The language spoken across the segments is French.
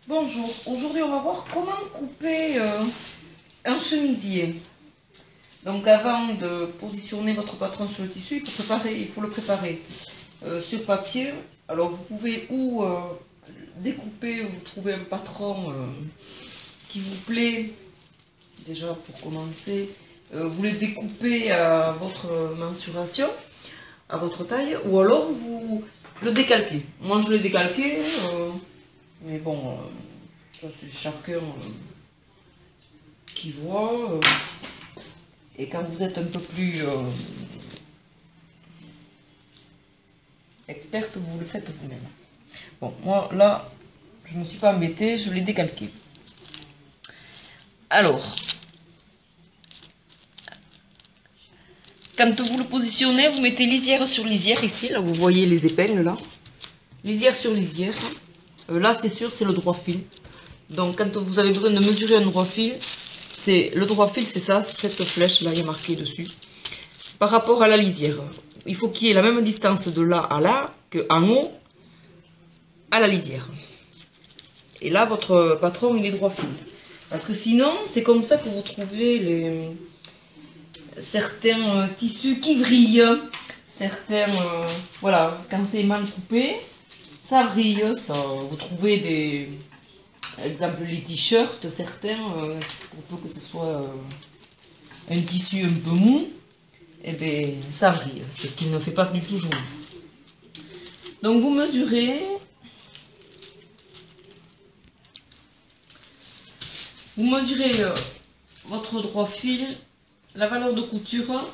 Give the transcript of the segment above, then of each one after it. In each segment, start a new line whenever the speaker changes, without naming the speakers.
Bonjour, aujourd'hui on va voir comment couper un chemisier. Donc avant de positionner votre patron sur le tissu, il faut le préparer sur papier. Alors vous pouvez ou découper, vous trouvez un patron qui vous plaît, déjà pour commencer, vous le découpez à votre mensuration, à votre taille, ou alors vous le décalquez. Moi je l'ai décalqué. Mais bon, ça c'est chacun qui voit. Et quand vous êtes un peu plus experte, vous le faites vous-même. Bon, moi là, je ne me suis pas embêtée, je l'ai décalqué. Alors, quand vous le positionnez, vous mettez lisière sur lisière ici. Là, vous voyez les épingles là. Lisière sur lisière. Là, c'est sûr, c'est le droit fil. Donc, quand vous avez besoin de mesurer un droit fil, le droit fil, c'est ça, c'est cette flèche là, il y a marqué dessus. Par rapport à la lisière, il faut qu'il y ait la même distance de là à là qu'en haut à la lisière. Et là, votre patron, il est droit fil. Parce que sinon, c'est comme ça que vous trouvez certains tissus qui vrillent. Certains, voilà, quand c'est mal coupé, ça vrille. Ça, vous trouvez des... Par exemple, les t-shirts, certains, pour peu que ce soit un tissu un peu mou, et bien ça vrille, ce qui ne fait pas du tout joli. Donc vous mesurez, votre droit fil, la valeur de couture.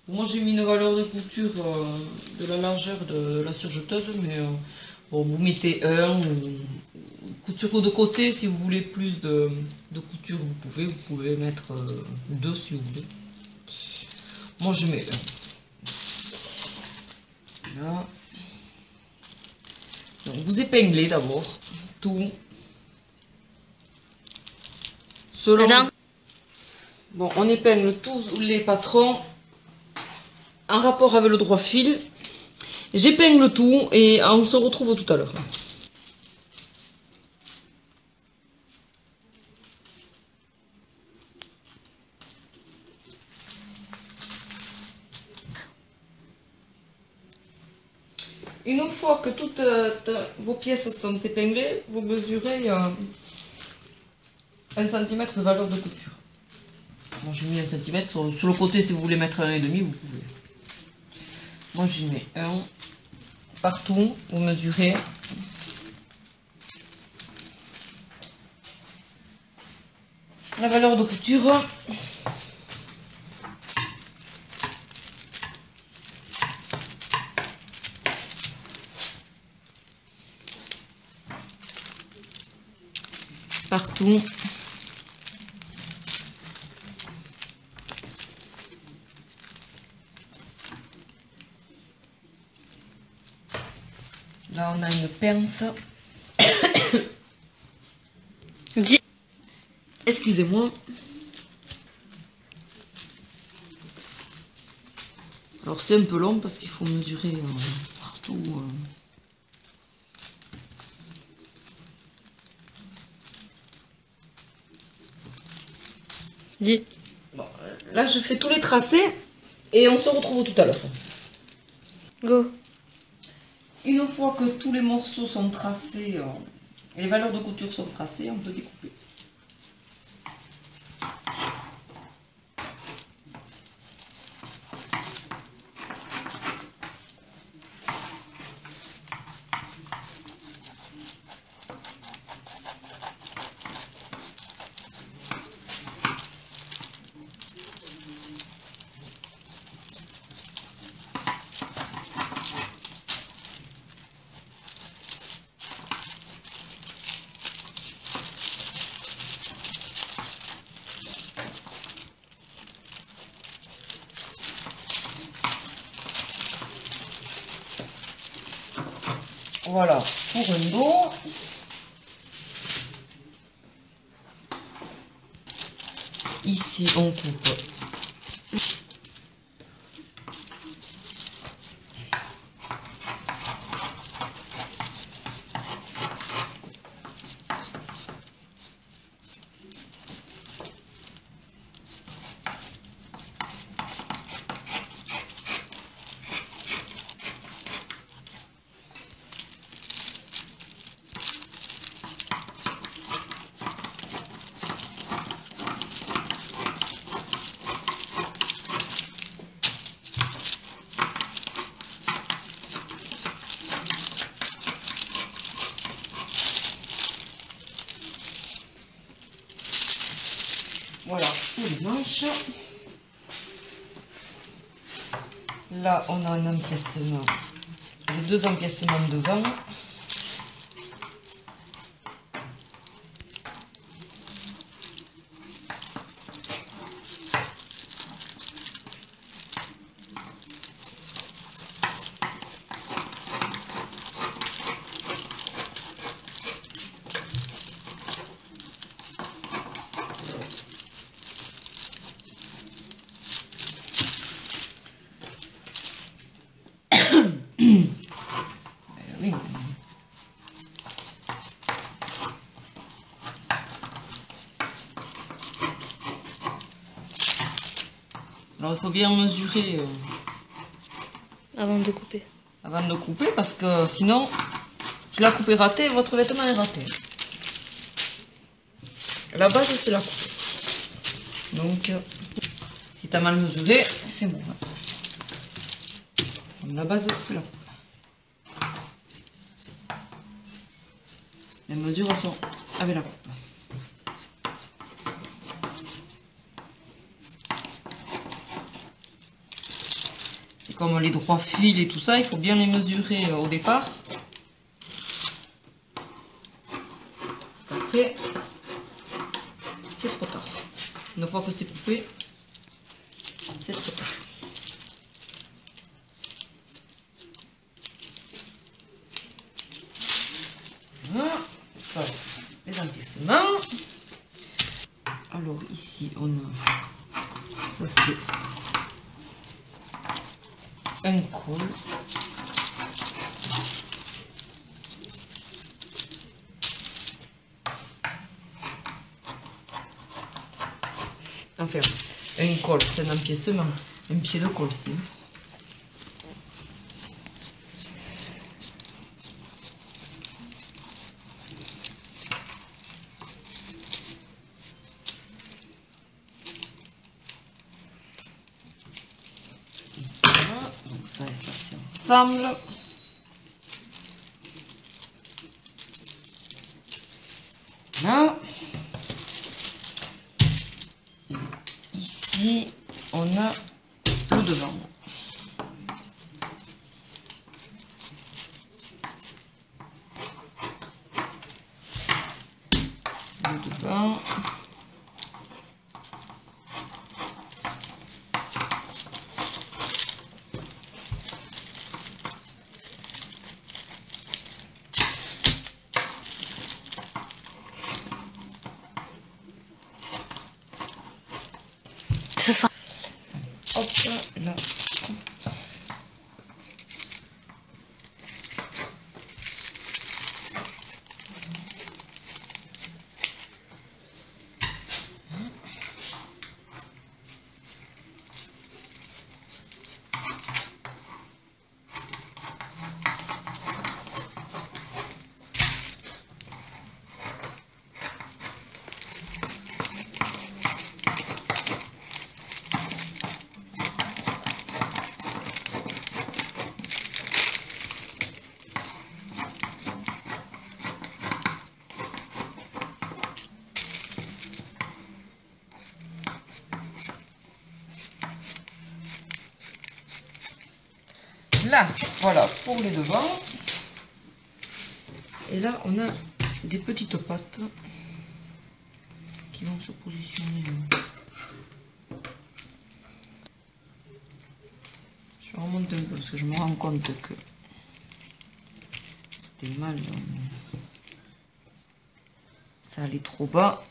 Moi j'ai mis une valeur de couture de la largeur de la surjeteuse, mais bon, vous mettez un, couture de côté si vous voulez plus de couture, vous pouvez mettre deux si vous voulez. Moi je mets un. Là. Donc vous épinglez d'abord tout. Selon... Attends. Bon, on épingle tous les patrons en rapport avec le droit fil. J'épingle tout et on se retrouve tout à l'heure. Une fois que toutes vos pièces sont épinglées, vous mesurez 1 cm de valeur de couture. Moi j'ai mis 1 cm, sur le côté si vous voulez mettre 1,5 vous pouvez. Moi j'y mets 1. Partout, vous mesurez. La valeur de couture. Partout. Là, on a une pince. Excusez-moi. Alors, c'est un peu long parce qu'il faut mesurer partout. Dis. Bon, là, je fais tous les tracés et on se retrouve tout à l'heure. Go. Une fois que tous les morceaux sont tracés, et les valeurs de couture sont tracées, on peut découper. Voilà, pour un dos. Ici, on coupe. manche. Là, on a un empiècement, les deux empiècements devant. Oui. Alors il faut bien mesurer
Avant de couper.
avant de couper parce que sinon, si la coupe est ratée, votre vêtement est raté. La base c'est la coupe. Donc si tu as mal mesuré, c'est bon. La base c'est la coupe. Les mesures sont avec la coupe. C'est comme les droits fils et tout ça, il faut bien les mesurer au départ. Parce qu'après, c'est trop tard. Une fois que c'est coupé, c'est trop tard. Voilà, ça c'est les empiècements. Alors ici on a, ça c'est un col. Enfin, un col c'est un empiècement, un pied de col c'est. Donc ça et ça c'est ensemble. Voilà. Et ici on a le devant. Le devant.
C'est ça.
Hop là. Là, voilà pour les devants. Et là, on a des petites pattes qui vont se positionner. Je remonte un peu parce que je me rends compte que c'était mal. Ça allait trop bas.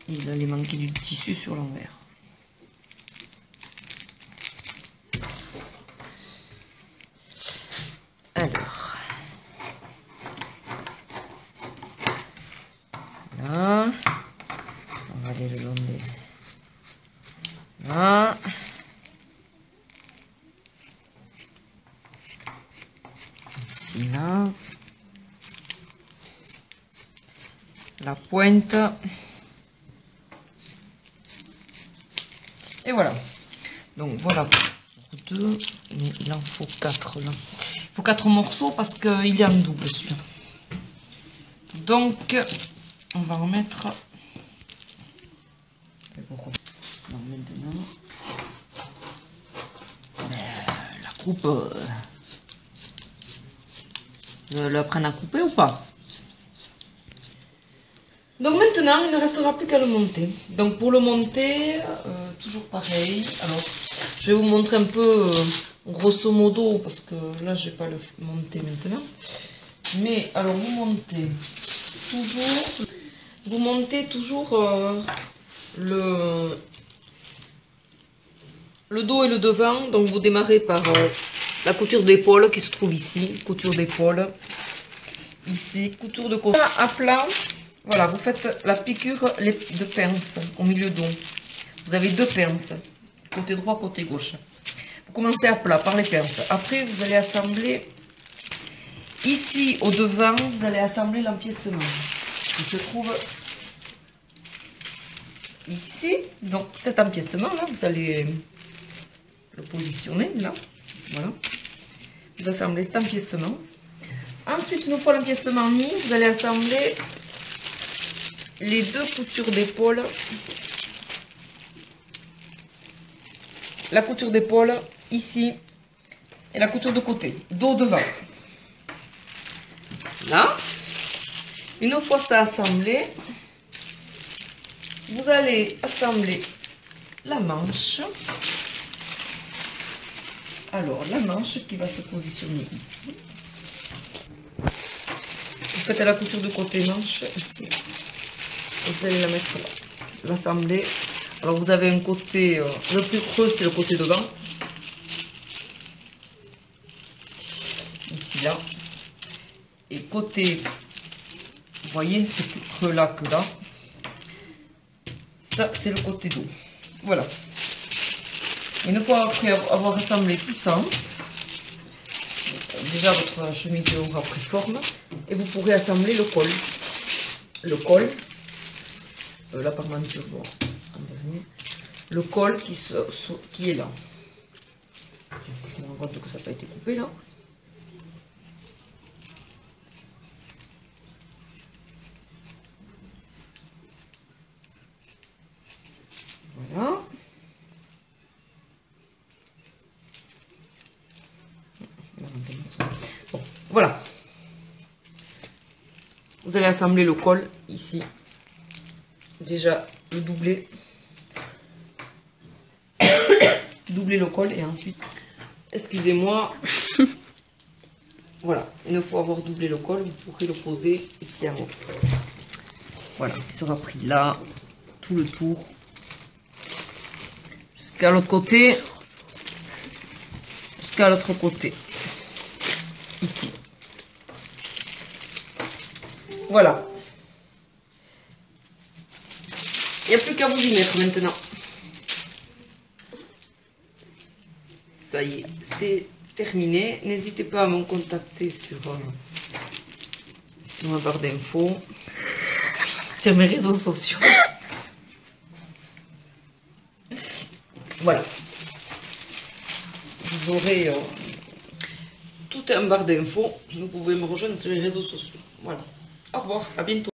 Il allait manquer du tissu sur l'envers. Alors, là, on va aller le long des... Là. Ici, là. La pointe. Et voilà. Donc voilà pour deux, mais il en faut 4 là. Il faut 4 morceaux parce qu'il est en double celui-là. Donc on va remettre. On va mettre maintenant. La coupe, je la prenne à couper ou pas? Donc maintenant, il ne restera plus qu'à le monter. Donc pour le monter, toujours pareil. Alors, je vais vous montrer un peu grosso modo, parce que là, je ne vais pas le monter maintenant. Mais alors, vous montez toujours le dos et le devant. Donc vous démarrez par la couture d'épaule qui se trouve ici. Couture d'épaule. Ici, couture de côté. À plat. Voilà, vous faites la piqûre de pince au milieu d'eau. Vous avez deux pinces, côté droit, côté gauche. Vous commencez à plat par les pinces. Après, vous allez assembler, ici au devant, vous allez assembler l'empiècement qui se trouve ici. Donc cet empiècement là, vous allez le positionner là. Voilà. Vous assemblez cet empiècement. Ensuite, une fois l'empiècement mis, vous allez assembler les deux coutures d'épaule, la couture d'épaule ici et la couture de côté, dos devant. Là, une fois ça assemblé, vous allez assembler la manche. Alors, la manche qui va se positionner ici. Vous faites la couture de côté manche ici. Vous allez la mettre là, l'assembler. Alors vous avez un côté, le plus creux c'est le côté devant. Ici là. Et côté, vous voyez, c'est plus creux là que là. Ça c'est le côté dos. Voilà. Une fois après avoir assemblé tout ça, déjà votre chemise aura pris forme. Et vous pourrez assembler le col. Le col. La parmenture, bon, en dernier. Le col qui est là. Je me rends compte que ça n'a pas été coupé là. Voilà. Bon, voilà. Vous allez assembler le col ici. Déjà le doubler. Doubler le col et ensuite, excusez-moi. Voilà, une fois avoir doublé le col, vous pourrez le poser ici en haut. Voilà, il sera pris là, tout le tour. Jusqu'à l'autre côté. Jusqu'à l'autre côté. Ici. Voilà. Il n'y a plus qu'à vous y mettre maintenant. Ça y est, c'est terminé. N'hésitez pas à me contacter sur ma barre d'infos, sur mes réseaux sociaux. Voilà. Vous aurez tout un barre d'infos. Vous pouvez me rejoindre sur les réseaux sociaux. Voilà. Au revoir, à bientôt.